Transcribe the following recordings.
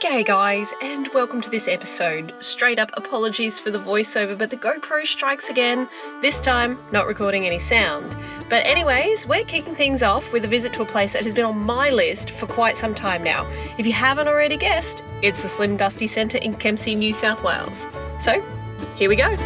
G'day guys, and welcome to this episode. Straight up apologies for the voiceover, but the GoPro strikes again, this time not recording any sound. But anyways, we're kicking things off with a visit to a place that has been on my list for quite some time now. If you haven't already guessed, it's the Slim Dusty Centre in Kempsey, New South Wales. So, here we go.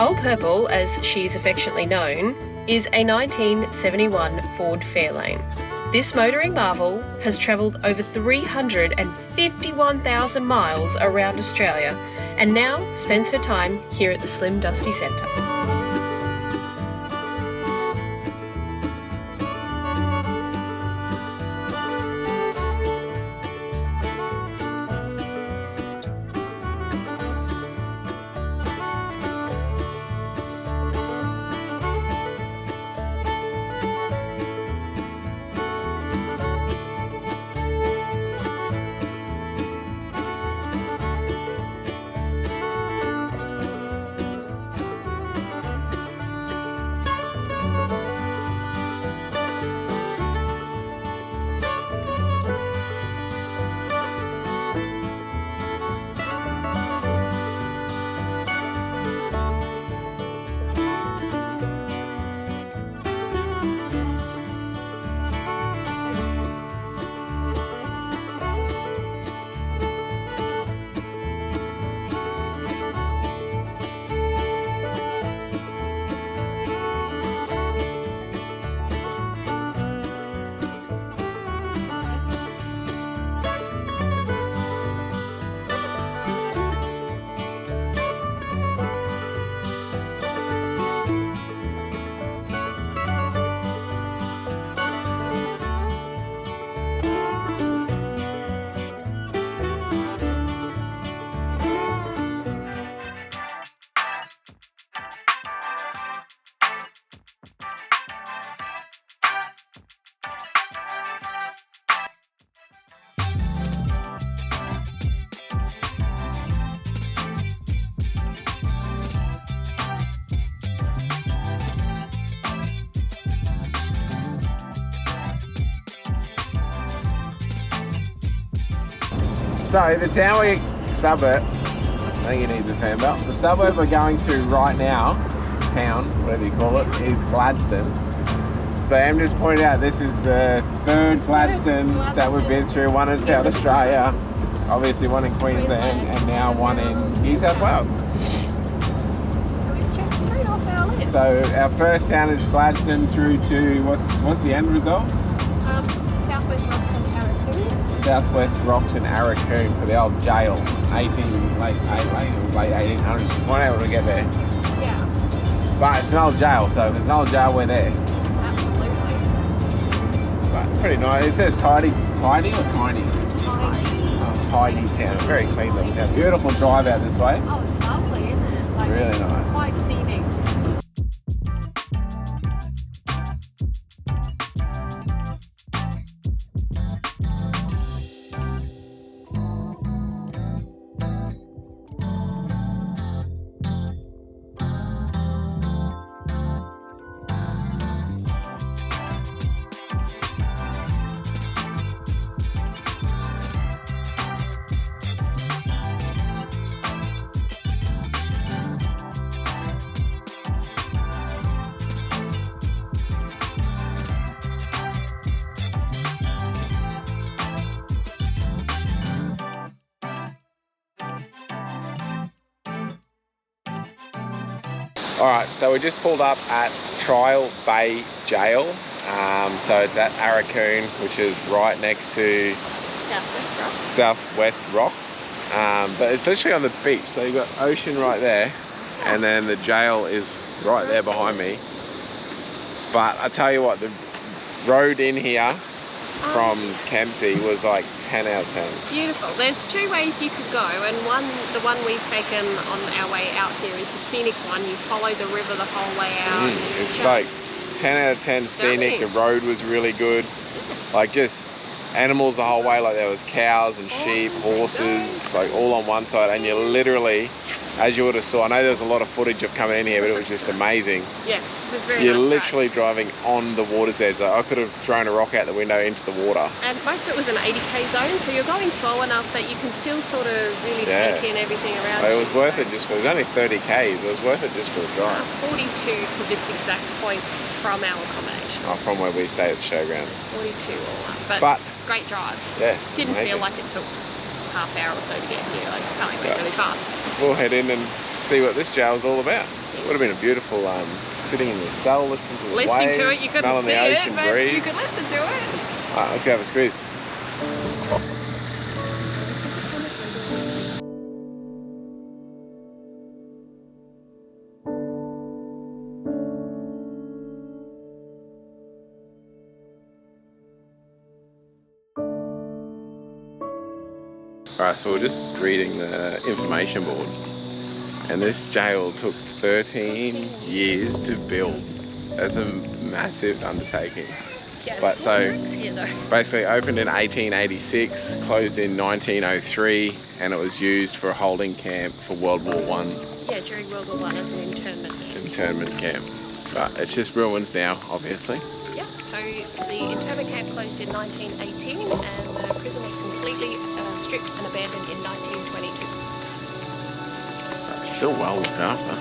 Old Purple, as she is affectionately known, is a 1971 Ford Fairlane. This motoring marvel has travelled over 351,000 miles around Australia and now spends her time here at the Slim Dusty Centre. So the suburb, I think you need the fan belt. The suburb we're going to right now, town, whatever you call it, is Gladstone. So I'm just pointing out this is the third Gladstone that we've been through, one in South Australia, obviously one in Queensland, and now one in New South Wales. So we've checked 3 off our list. So our first town is Gladstone through to, what's the end result? Southwest Rocks and Arakoon. Southwest Rocks and Arakoon for the old jail, late 1800s. We weren't able to get there. Yeah. But it's an old jail, so if there's an old jail, we're there. Absolutely. But pretty nice. It says tidy or tiny? Tiny. Oh, tidy town. Very clean little town. Beautiful drive out this way. Oh, it's lovely, isn't it? Like, really nice. Quite scenic. Alright, so we just pulled up at Trial Bay Gaol. So it's at Arakoon, which is right next to Southwest Rocks. But it's literally on the beach, so you've got ocean right there, and then the jail is right there behind me. But I tell you what, the road in here from Kempsey was like 10 out of 10. Beautiful. There's two ways you could go, and the one we've taken on our way out here is the scenic one. You follow the river the whole way out. It's like 10 out of 10 scenic. The road was really good. Like just animals the whole way, like there was cows and sheep, horses, like all on one side, and you literally, as you would have saw, I know there was a lot of footage of coming in here, but it was just amazing. Yeah, it was very You're nice literally driving on the water's edge. Like I could have thrown a rock out the window into the water. And most of it was an 80k zone, so you're going slow enough that you can still sort of really take in everything around you. It was worth it just for, it was only 30 k's, it was worth it just for a drive. 42 to this exact point from our accommodation. Oh, from where we stayed at the showgrounds. 42 all up, but great drive. Yeah, didn't feel like it took half hour or so to get here. Like, it felt like it went really fast. We'll head in and see what this jail is all about. It would have been a beautiful sitting in the cell, listening to the waves, to it, you couldn't see the ocean it, but breeze. you could listen to it. Alright, let's go have a squeeze. Alright, so we're just reading the information board, and this jail took 13 years to build. That's a massive undertaking. Yeah, but so here, though. Basically opened in 1886, closed in 1903, and it was used for a holding camp for World War I. Yeah, during World War I as an internment camp. Internment camp. But it's just ruins now, obviously. Yep, so the internment camp closed in 1918 and the prison was completely stripped and abandoned in 1922. Still well looked after.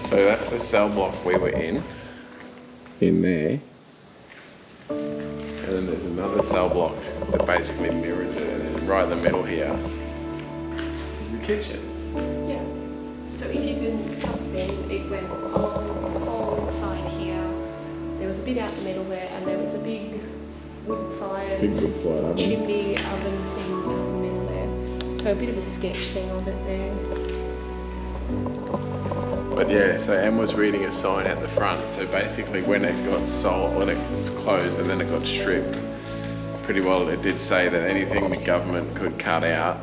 So that's the cell block we were in there. And then there's another cell block that basically mirrors it, and then right in the middle here is the kitchen. Yeah. So if you can just see, it went along the whole side here. There was a bit out the middle there, and there was a big wood-fired chimney oven thing down the middle there. So a bit of a sketch thing of it there. But yeah, so Em was reading a sign at the front. So basically when it got sold, when it was closed and then it got stripped, pretty well it did say that anything the government could cut out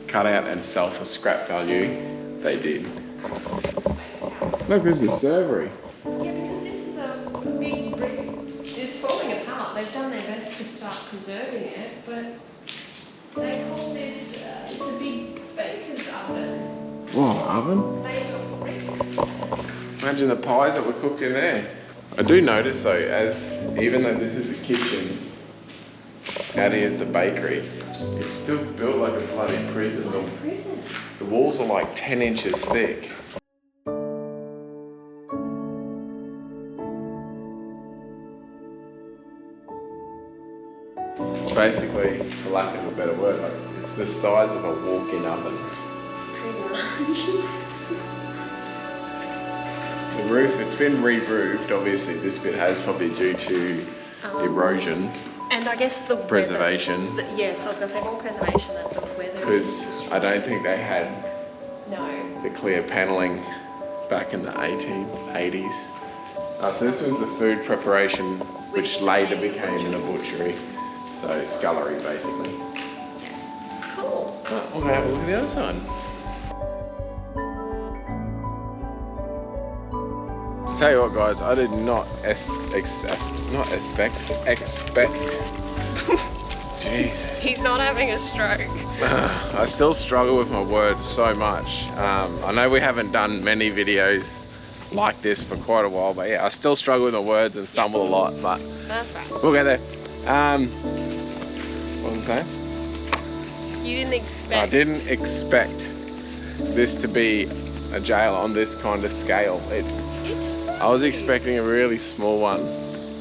and sell for scrap value, they did. Look, this is a servery. Yeah, because this is a big brick. It's falling apart. They've done their best to start preserving it, but they call this, it's a big baker's oven. Whoa, oven? Imagine the pies that were cooked in there. I do notice though, even though this is the kitchen, out here's the bakery, it's still built like a bloody prison. The walls are like 10 inches thick. Basically, for lack of a better word, like it's the size of a walk-in oven. The roof, it's been re-roofed. Obviously, this bit has, probably due to erosion. And I guess the preservation. Yes, I was going to say more preservation than the weather. Because I don't think they had the clear panelling back in the 1880s. So this was the food preparation, which later became a butchery. So scullery, basically. Yes. Cool. Right, I'm gonna have a look at the other side. So tell you what, guys, I did not expect. Jesus. He's not having a stroke. I still struggle with my words so much. I know we haven't done many videos like this for quite a while, but yeah, I still struggle with my words and stumble a lot, but That's right. we'll get there. What was I saying? You didn't expect. I didn't expect this to be a jail on this kind of scale. I was expecting a really small one.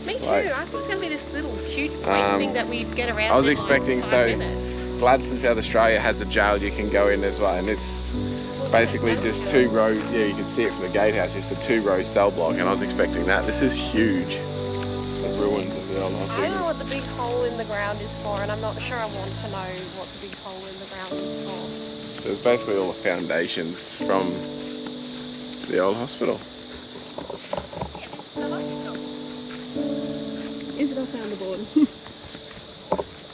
Me too. Like, I thought it was going to be this little cute thing that we'd get around. I was in expecting like 5 so. minutes. Gladstone, South Australia has a jail you can go in as well, and it's basically just 2 row. Yeah, you can see it from the gatehouse. Just a 2-row cell block, and I was expecting that. This is huge. The ruins of the old I hospital. don't know what the big hole in the ground is for, and I'm not sure I want to know what the big hole in the ground is for. So it's basically all the foundations from the old hospital. Isabel found the board.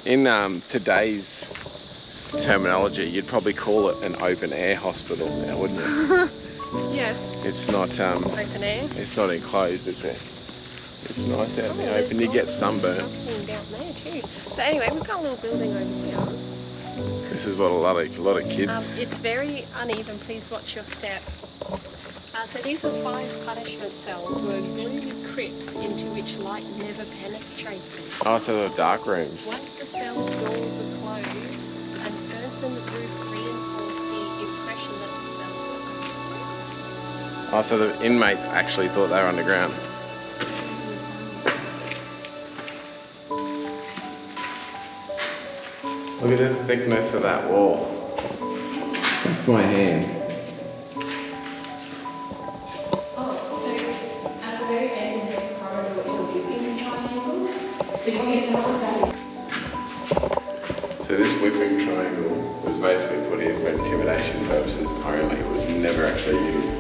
In today's terminology, you'd probably call it an open air hospital now, wouldn't you? Yeah. It's not Open air. it's not enclosed, it's nice out in the there's open. You get sunburn. something down there too. But anyway, we've got a little building over here. This is what a lot of kids. It's very uneven. Please watch your step. So these are 5 punishment cells, were gloomy crypts into which light never penetrated. Oh, so they're dark rooms. Once the cell doors were closed, an earthen roof reinforced the impression that the cells were underground. Oh, so the inmates actually thought they were underground. Look at the thickness of that wall. That's my hand. So at the very end of this corridor is a whipping triangle. So this whipping triangle was basically put in for intimidation purposes only. It was never actually used.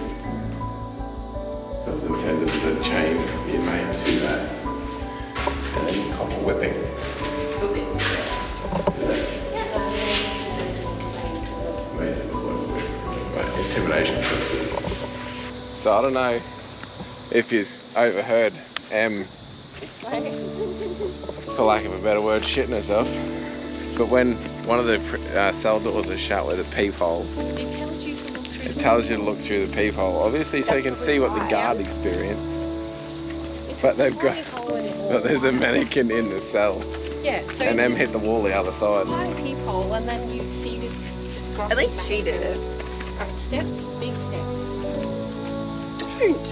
So it was intended to chain the inmate to that and then cop a whipping. Intimidation purposes. So I don't know if you've overheard Em, for lack of a better word, shitting herself. But when one of the cell doors is shut with a peephole, It tells you to look through. it tells you to look through the peephole, obviously, so you can see what the guard experienced. But they've got, but there's a mannequin in the cell, Yeah, so and Em it's hit the wall the other side. a tiny peephole, and then you see this. At least she did it. Right, steps, big steps. Don't.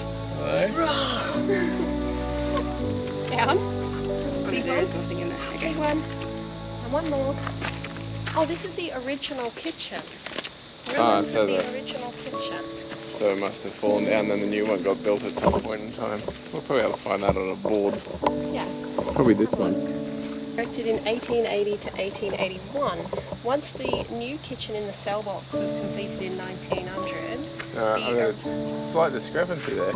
Down. There is nothing in there. Okay. Big one. And one more. Oh, this is the original kitchen. Remnants so of the the- original kitchen. So it must have fallen down, then the new one got built at some point in time. We'll probably have to find that on a board. Yeah. Probably this one. Erected in 1880 to 1881. Once the new kitchen in the cell box was completed in 1900, I've got a slight discrepancy there.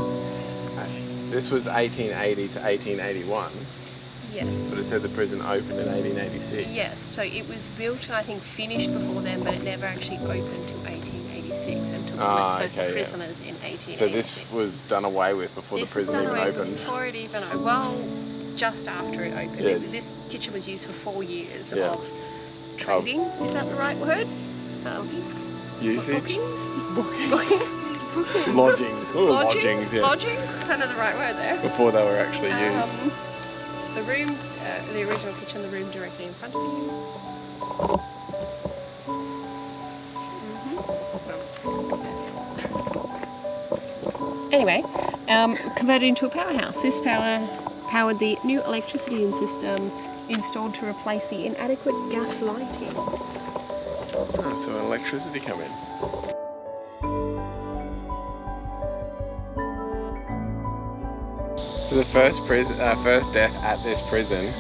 This was 1880 to 1881, yes. but it said the prison opened in 1886. Yes, so it was built and I think finished before then, but it never actually opened till 1886 and took all its first okay, yeah. prisoners in 1886. So this was done away with before This the prison was even done away opened. before it even opened. Well, just after it opened. Yeah. This kitchen was used for 4 years Yeah. of trading. Is that the right word? Usage? Bookings? Lodgings. Oh, lodgings, yeah. Lodgings? I don't know the right word there. Before they were actually used. The room, the original kitchen, the room directly in front of you. Anyway, converted into a powerhouse. This powered the new electricity system installed to replace the inadequate gas lighting. Oh, so electricity come in. So the first death at this prison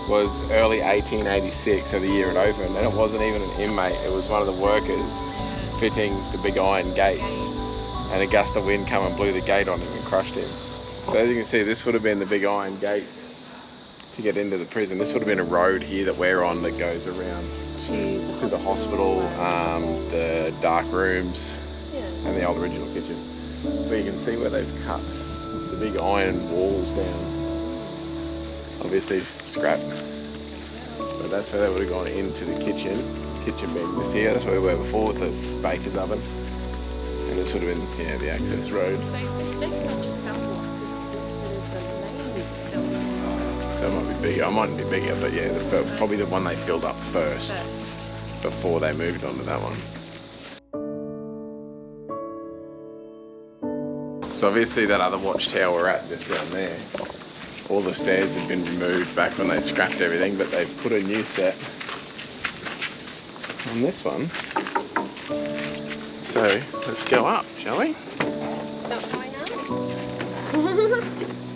was early 1886, so the year it opened, and it wasn't even an inmate, it was one of the workers fitting the big iron gates, and a gust of wind came and blew the gate on him and crushed him. So as you can see, this would have been the big iron gate to get into the prison. This would have been a road here that we're on that goes around to the hospital, the dark rooms, Yeah. and the old original kitchen. But you can see where they've cut the big iron walls down. Obviously scrap. But that's where they would have gone into the kitchen. Kitchen being this here. That's where we were before with the baker's oven. And this would have been, yeah, the access road. So this next one just Southwarks is listed as the main cell. So it might be bigger. It might be bigger, but yeah, probably the one they filled up first. Before they moved on to that one. So obviously that other watchtower we're at just around there, all the stairs had been removed back when they scrapped everything, but they've put a new set on this one. So let's go up, shall we? Not going up?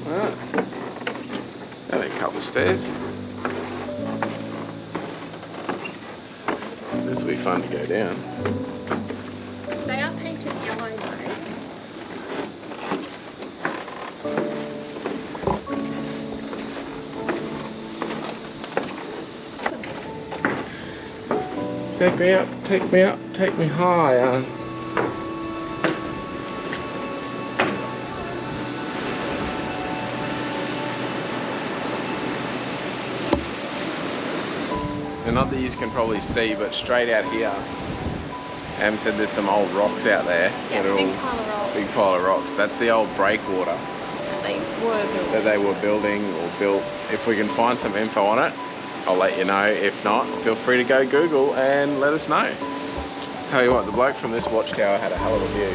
Alright. Only a couple of stairs. This will be fun to go down. They are painted yellow though. Take me up, take me up, take me higher. And not that you can probably see, but straight out here, Em said there's some old rocks out there. Yeah, that are big all pile of rocks. big pile of rocks. That's the old breakwater that they were building or built. If we can find some info on it, I'll let you know. If not, feel free to go Google and let us know. Tell you what, the bloke from this watchtower had a hell of a view.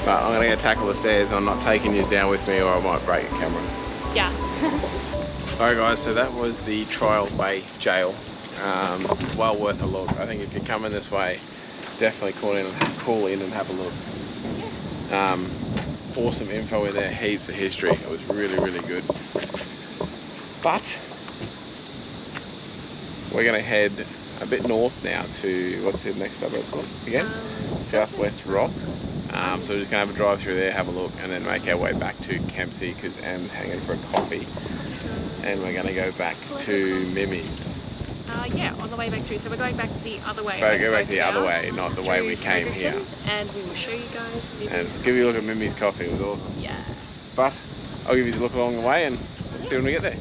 But I'm gonna go tackle the stairs. I'm not taking you down with me or I might break a camera. Yeah. Alright guys, so that was the Trial Bay Gaol. Well worth a look. I think if you're coming this way, definitely call in and have a look. Awesome info in there, heaps of history. It was really, really good. But we're gonna head a bit north now to, what's the next suburb called again? Southwest Rocks. So we're just gonna have a drive through there, have a look, and then make our way back to Kempsey because Em's hanging for a coffee. And we're gonna go back to Mimi's. Yeah, on the way back through. So we're going back the other way. But go back the other way, not the way we came here. And we will show you guys Mimi's. And give you a look at Mimi's coffee, it was awesome. Yeah. But I'll give you a look along the way and let's see when we get there.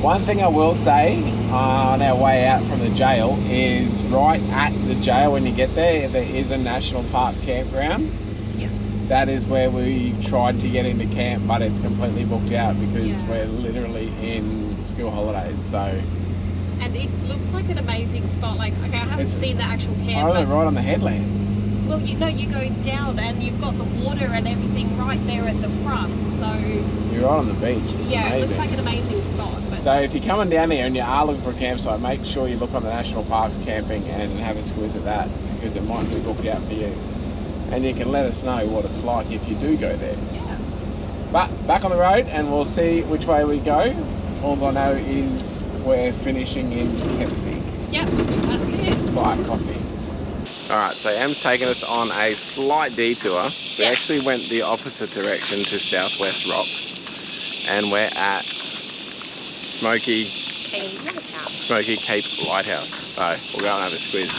One thing I will say on our way out from the jail is right at the jail when you get there is a national park campground. Yeah. That is where we tried to get into camp, but it's completely booked out because we're literally in school holidays. So. And it looks like an amazing spot. Like, okay, I haven't seen the actual camp. Right on the headland. Well, you know, you go down and you've got the water and everything right there at the front. So. You're right on the beach. It's amazing. It looks like an amazing spot. But so if you're coming down here and you are looking for a campsite, make sure you look on the national parks camping and have a squeeze at that because it might be booked out for you. And you can let us know what it's like if you do go there. Yeah. But back on the road and we'll see which way we go. All I know is we're finishing in Kempsey. Yep, that's it. Buy coffee. Alright, so Em's taken us on a slight detour. We actually went the opposite direction to Southwest Rocks. And we're at Smoky Cape Lighthouse. So we'll go and have a squeeze.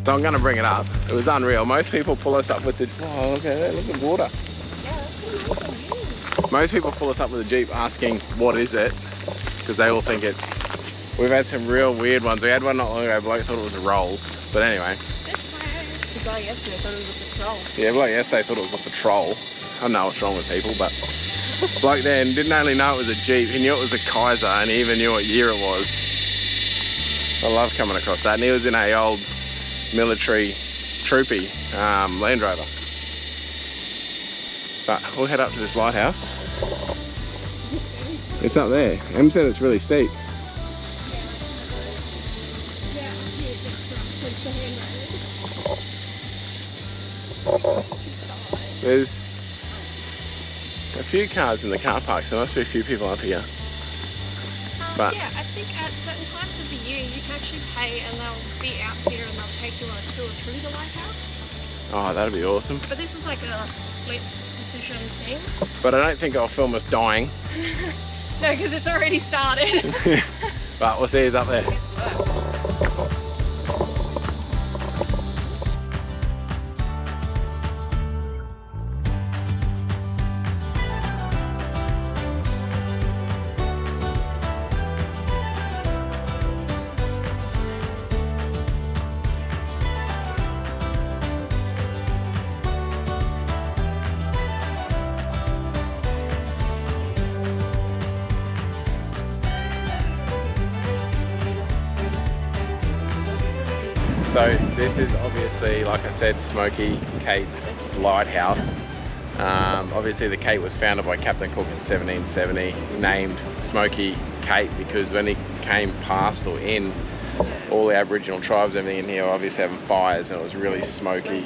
So I'm going to bring it up. It was unreal. Most people pull us up with the... Oh, look at that. Look at water. Yeah, that's amazing. Most people pull us up with a Jeep asking, what is it? Because they all think it... We've had some real weird ones. We had one not long ago. Bloke thought it was a Rolls. But anyway. This way. The guy yesterday thought it was a patrol. Yeah, bloke yesterday thought it was a patrol. I don't know what's wrong with people, but... bloke then didn't only know it was a Jeep, he knew it was a Kaiser and he even knew what year it was. I love coming across that. And he was in a old military troopy Land Rover. But we'll head up to this lighthouse. It's up there. Em said it's really steep. There's a few cars in the car park, so there must be a few people up here. But yeah, I think at certain times of the year you can actually pay and they'll be out here and they'll take you on a tour through the lighthouse. oh, that'd be awesome. But this is like a split decision thing. But I don't think I'll film us dying. No, because it's already started. But we'll see who's up there. So this is obviously, like I said, Smoky Cape Lighthouse. Obviously the cape was founded by Captain Cook in 1770, named Smoky Cape because when he came past or in, all the Aboriginal tribes, everything in here were obviously having fires and it was really smoky,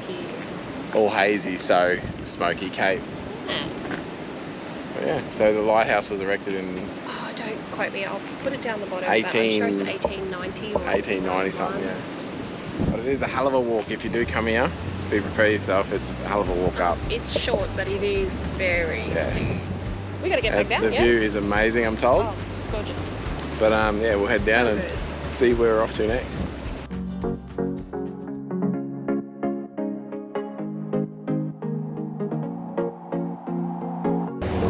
all hazy, so Smoky Cape. But yeah, so the lighthouse was erected in... Oh, don't quote me, I'll put it down the bottom, 18... but I'm sure it's 1890 or... 1890 something, yeah. But it is a hell of a walk if you do come here. Be prepared yourself, it's a hell of a walk up. It's short, but it is very steep. We gotta get back down, The view is amazing, I'm told. Oh, it's gorgeous. But yeah, we'll head down and see where we're off to next.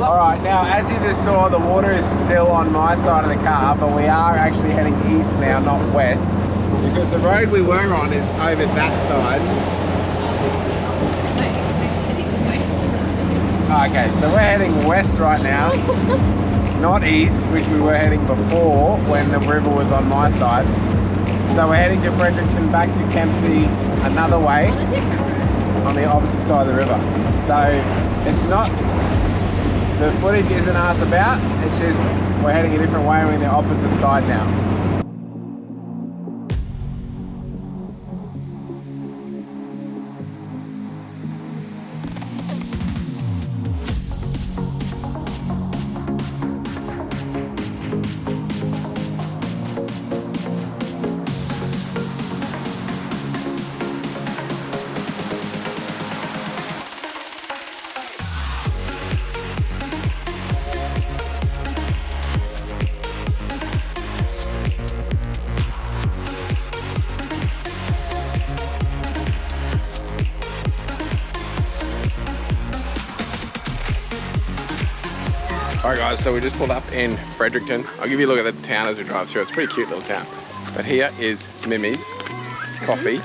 Alright, now as you just saw, the water is still on my side of the car, but we are actually heading east now, not west, because the road we were on is over that side. Okay, so we're heading west right now, not east, which we were heading before when the river was on my side. So we're heading to Fredericton back to Kempsey another way on the opposite side of the river. So it's not, the footage isn't us about, it's just we're heading a different way, we're in the opposite side now. Alright guys, so we just pulled up in Fredericton. I'll give you a look at the town as we drive through. It's a pretty cute little town. But here is Mimi's Coffee.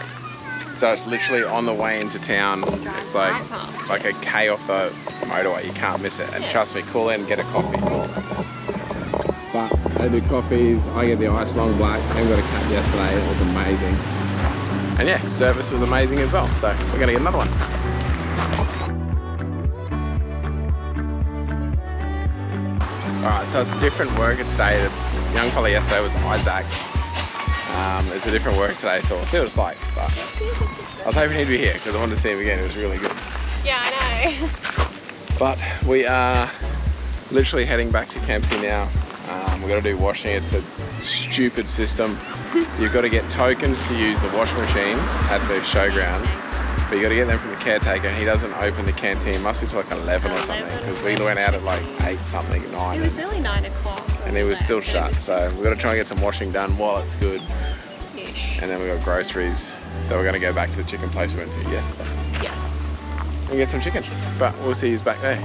So it's literally on the way into town. It's like a K off the motorway. You can't miss it. And trust me, call in and get a coffee. But they do coffees. I get the ice long black. I got a cup yesterday. It was amazing. And yeah, service was amazing as well. So we're gonna get another one. Alright, so it's a different worker today. The young fella yesterday was Isaac. It's a different work today, so we'll see what it's like. But I was hoping he'd be here because I wanted to see him again. It was really good. Yeah, I know. But we are literally heading back to Kempsey now. We've got to do washing. It's a stupid system. You've got to get tokens to use the wash machines at the showgrounds. But you got to get them from the caretaker, and he doesn't open the canteen. It must be till like 11 or something, because we went out at like 8 something, 9. It was nearly 9 o'clock. And it was still shut, so we've got to try and get some washing done while it's good. Ish. And then we've got groceries, so we're going to go back to the chicken place we went to yesterday. Yes. And get some chicken, but we'll see who's back there.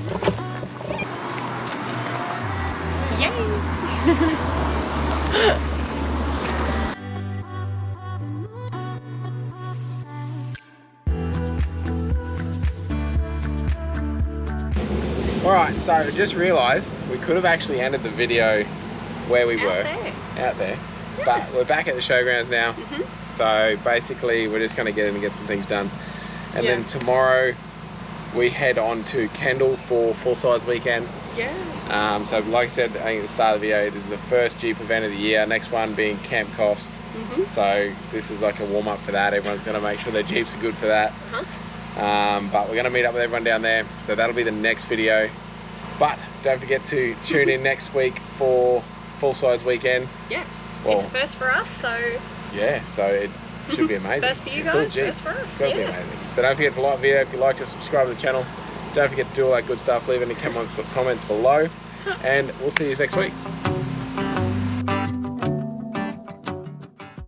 Yay! Alright, so I just realised we could have actually ended the video where we were. Out there. Yeah. But we're back at the showgrounds now. So basically we're just going to get in and get some things done. And then tomorrow we head on to Kendall for full-size weekend. Yeah. So like I said, I think at the start of the video, this is the first Jeep event of the year. Next one being Camp Coffs. So this is like a warm-up for that. Everyone's going to make sure their Jeeps are good for that. But we're going to meet up with everyone down there, so that'll be the next video. But don't forget to tune in next week for full-size weekend. Yeah, well, it's a first for us, so... Yeah, so it should be amazing. First for you guys, it's all Jeeps. first for us, It's got to be amazing. So don't forget to like the video if you liked it, subscribe to the channel. Don't forget to do all that good stuff, leave any comments below, and we'll see you next week.